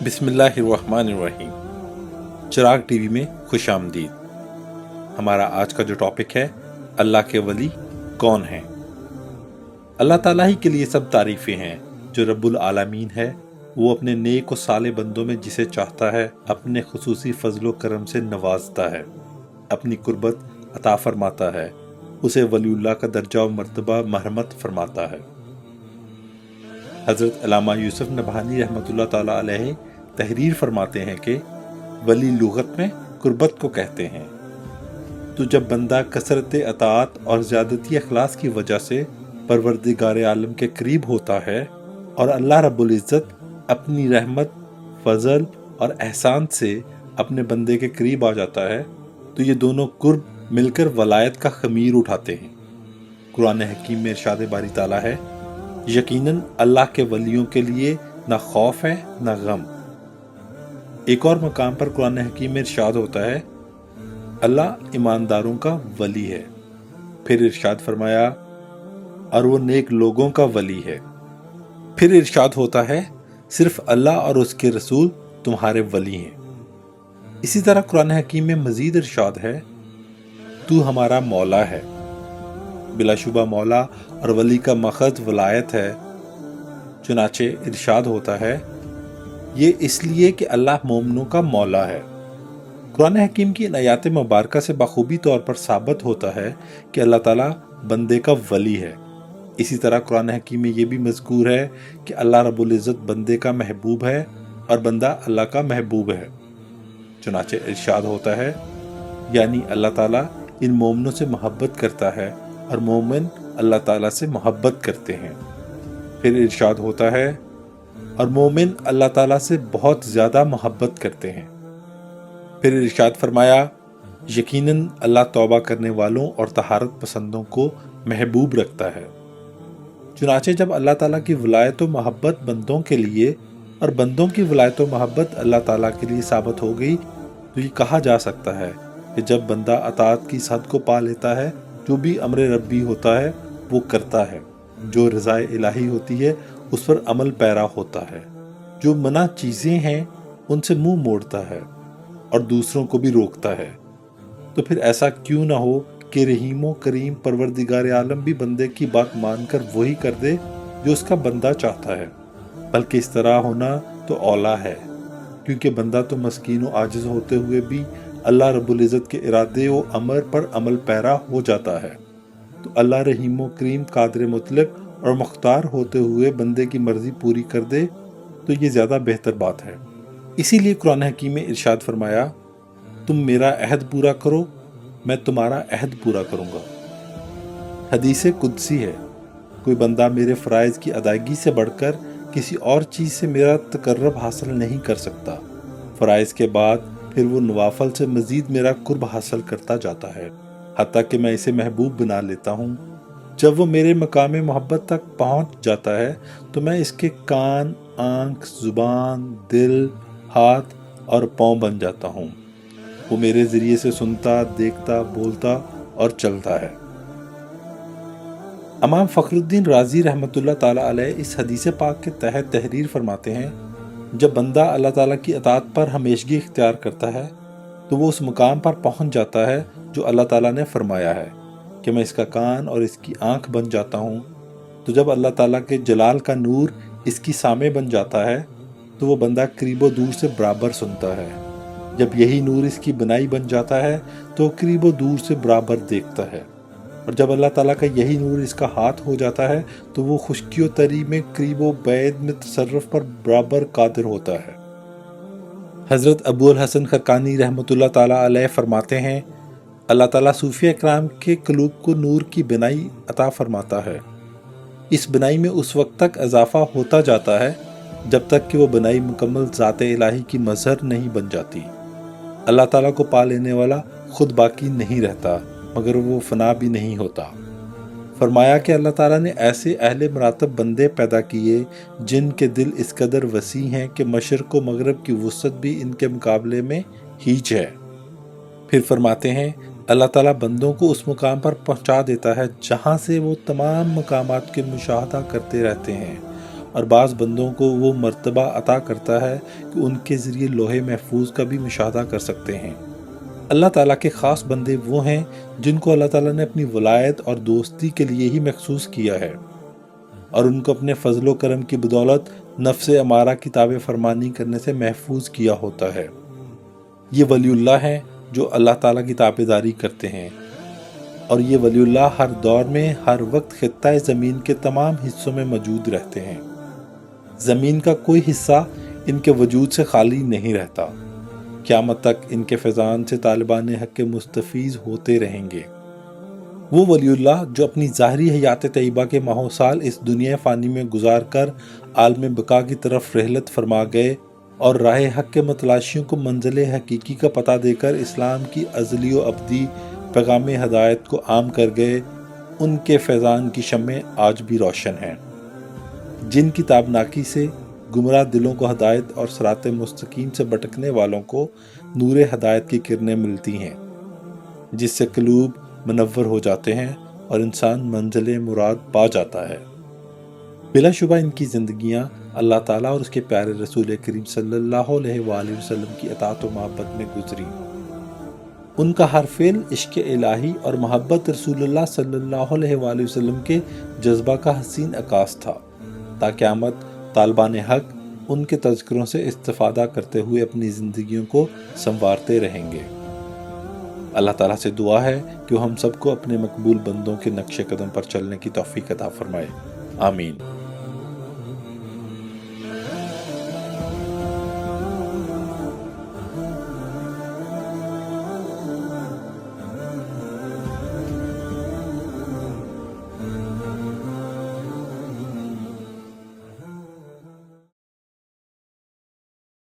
بسم اللہ الرحمن الرحیم۔ چراغ ٹی وی میں خوش آمدید۔ ہمارا آج کا جو ٹاپک ہے، اللہ کے ولی کون ہیں؟ اللہ تعالیٰ ہی کے لیے سب تعریفیں ہیں جو رب العالمین ہے۔ وہ اپنے نیک و صالح بندوں میں جسے چاہتا ہے اپنے خصوصی فضل و کرم سے نوازتا ہے، اپنی قربت عطا فرماتا ہے، اسے ولی اللہ کا درجہ و مرتبہ مرحمت فرماتا ہے۔ حضرت علامہ یوسف نبہانی رحمۃ اللہ تعالیٰ علیہ تحریر فرماتے ہیں کہ ولی لغت میں قربت کو کہتے ہیں۔ تو جب بندہ کثرت اطاعت اور زیادتی اخلاص کی وجہ سے پروردگار عالم کے قریب ہوتا ہے اور اللہ رب العزت اپنی رحمت، فضل اور احسان سے اپنے بندے کے قریب آ جاتا ہے، تو یہ دونوں قرب مل کر ولایت کا خمیر اٹھاتے ہیں۔ قرآن حکیم میں ارشاد باری تعالیٰ ہے، یقیناً اللہ کے ولیوں کے لیے نہ خوف ہے نہ غم۔ ایک اور مقام پر قرآن حکیم میں ارشاد ہوتا ہے، اللہ ایمانداروں کا ولی ہے۔ پھر ارشاد فرمایا، اور وہ نیک لوگوں کا ولی ہے۔ پھر ارشاد ہوتا ہے، صرف اللہ اور اس کے رسول تمہارے ولی ہیں۔ اسی طرح قرآن حکیم میں مزید ارشاد ہے، تو ہمارا مولا ہے۔ بلا شبہ مولا اور ولی کا ماخذ ولایت ہے۔ چنانچہ ارشاد ہوتا ہے، یہ اس لیے کہ اللہ مومنوں کا مولا ہے۔ قرآن حکیم کی ان آیات مبارکہ سے بخوبی طور پر ثابت ہوتا ہے کہ اللہ تعالیٰ بندے کا ولی ہے۔ اسی طرح قرآن حکیم میں یہ بھی مذکور ہے کہ اللہ رب العزت بندے کا محبوب ہے اور بندہ اللہ کا محبوب ہے۔ چنانچہ ارشاد ہوتا ہے، یعنی اللہ تعالیٰ ان مومنوں سے محبت کرتا ہے اور مومن اللہ تعالیٰ سے محبت کرتے ہیں۔ پھر ارشاد ہوتا ہے، اور مومن اللہ تعالیٰ سے بہت زیادہ محبت کرتے ہیں۔ پھر ارشاد فرمایا، یقیناً اللہ توبہ کرنے والوں اور طہارت پسندوں کو محبوب رکھتا ہے۔ چنانچہ جب اللہ تعالیٰ کی ولایت و محبت بندوں کے لیے اور بندوں کی ولایت و محبت اللہ تعالیٰ کے لیے ثابت ہو گئی، تو یہ کہا جا سکتا ہے کہ جب بندہ اطاعت کی حد کو پا لیتا ہے، جو بھی امر ربی ہوتا ہے وہ کرتا ہے، جو رضا الہی ہوتی ہے اس پر عمل پیرا ہوتا ہے، جو منع چیزیں ہیں ان سے منہ موڑتا ہے اور دوسروں کو بھی روکتا ہے، تو پھر ایسا کیوں نہ ہو کہ رحیم و کریم پروردگار عالم بھی بندے کی بات مان کر وہی کر دے جو اس کا بندہ چاہتا ہے۔ بلکہ اس طرح ہونا تو اولا ہے، کیونکہ بندہ تو مسکین و عاجز ہوتے ہوئے بھی اللہ رب العزت کے ارادے و امر پر عمل پیرا ہو جاتا ہے، تو اللہ رحیم و کریم قادر مطلق اور مختار ہوتے ہوئے بندے کی مرضی پوری کر دے تو یہ زیادہ بہتر بات ہے۔ اسی لیے قرآن حکیم میں ارشاد فرمایا، تم میرا عہد پورا کرو، میں تمہارا عہد پورا کروں گا۔ حدیث قدسی ہے، کوئی بندہ میرے فرائض کی ادائیگی سے بڑھ کر کسی اور چیز سے میرا تقرب حاصل نہیں کر سکتا۔ فرائض کے بعد پھر وہ نوافل سے مزید میرا قرب حاصل کرتا جاتا ہے، حتیٰ کہ میں اسے محبوب بنا لیتا ہوں۔ جب وہ میرے مقام محبت تک پہنچ جاتا ہے تو میں اس کے کان، آنکھ، زبان، دل، ہاتھ اور پاؤں بن جاتا ہوں۔ وہ میرے ذریعے سے سنتا، دیکھتا، بولتا اور چلتا ہے۔ امام فخر الدین رازی رحمۃ اللہ تعالیٰ علیہ اس حدیث پاک کے تحت تحریر فرماتے ہیں، جب بندہ اللہ تعالیٰ کی اطاعت پر ہمیشگی اختیار کرتا ہے تو وہ اس مقام پر پہنچ جاتا ہے جو اللہ تعالیٰ نے فرمایا ہے کہ میں اس کا کان اور اس کی آنکھ بن جاتا ہوں۔ تو جب اللہ تعالیٰ کے جلال کا نور اس کی سامع بن جاتا ہے تو وہ بندہ قریب و دور سے برابر سنتا ہے۔ جب یہی نور اس کی بنائی بن جاتا ہے تو قریب و دور سے برابر دیکھتا ہے، اور جب اللہ تعالیٰ کا یہی نور اس کا ہاتھ ہو جاتا ہے تو وہ خشکی و تری میں قریب و بعید میں تصرف پر برابر قادر ہوتا ہے۔ حضرت ابو الحسن خرقانی رحمۃ اللہ تعالیٰ علیہ فرماتے ہیں، اللہ تعالیٰ صوفیہ اکرام کے قلوب کو نور کی بنائی عطا فرماتا ہے۔ اس بنائی میں اس وقت تک اضافہ ہوتا جاتا ہے جب تک کہ وہ بنائی مکمل ذات الہی کی مظہر نہیں بن جاتی۔ اللہ تعالیٰ کو پا لینے والا خود باقی نہیں رہتا، مگر وہ فنا بھی نہیں ہوتا۔ فرمایا کہ اللہ تعالیٰ نے ایسے اہل مراتب بندے پیدا کیے جن کے دل اس قدر وسیع ہیں کہ مشرق و مغرب کی وسعت بھی ان کے مقابلے میں ہیچ ہے۔ پھر فرماتے ہیں، اللہ تعالیٰ بندوں کو اس مقام پر پہنچا دیتا ہے جہاں سے وہ تمام مقامات کے مشاہدہ کرتے رہتے ہیں، اور بعض بندوں کو وہ مرتبہ عطا کرتا ہے کہ ان کے ذریعے لوح محفوظ کا بھی مشاہدہ کر سکتے ہیں۔ اللہ تعالیٰ کے خاص بندے وہ ہیں جن کو اللہ تعالیٰ نے اپنی ولایت اور دوستی کے لیے ہی مخصوص کیا ہے، اور ان کو اپنے فضل و کرم کی بدولت نفس امارہ کی تابع فرمانی کرنے سے محفوظ کیا ہوتا ہے۔ یہ ولی اللہ ہیں جو اللہ تعالیٰ کی تابع داری کرتے ہیں، اور یہ ولی اللہ ہر دور میں ہر وقت خطہ زمین کے تمام حصوں میں موجود رہتے ہیں۔ زمین کا کوئی حصہ ان کے وجود سے خالی نہیں رہتا۔ قیامت تک ان کے فیضان سے طالبان حق کے مستفیض ہوتے رہیں گے۔ وہ ولی اللہ جو اپنی ظاہری حیات طیبہ کے ماہو سال اس دنیا فانی میں گزار کر عالم بقا کی طرف رحلت فرما گئے اور راہ حق کے متلاشیوں کو منزل حقیقی کا پتہ دے کر اسلام کی ازلی و ابدی پیغام ہدایت کو عام کر گئے، ان کے فیضان کی شمعیں آج بھی روشن ہیں۔ جن کی تابناکی سے گمراہ دلوں کو ہدایت اور صراط مستقیم سے بھٹکنے والوں کو نور ہدایت کی کرنیں ملتی ہیں، جس سے قلوب منور ہو جاتے ہیں اور انسان منزل مراد پا جاتا ہے۔ بلا شبہ ان کی زندگیاں اللہ تعالیٰ اور اس کے پیارے رسول کریم صلی اللہ علیہ وآلہ وسلم کی اطاعت و محبت میں گزری۔ ان کا ہر فعل عشق الہی اور محبت رسول اللہ صلی اللہ علیہ وآلہ وسلم کے جذبہ کا حسین عکاس تھا۔ تا قیامت طالبان حق ان کے تذکروں سے استفادہ کرتے ہوئے اپنی زندگیوں کو سنوارتے رہیں گے۔ اللہ تعالیٰ سے دعا ہے کہ وہ ہم سب کو اپنے مقبول بندوں کے نقش قدم پر چلنے کی توفیق عطا فرمائے۔ آمین۔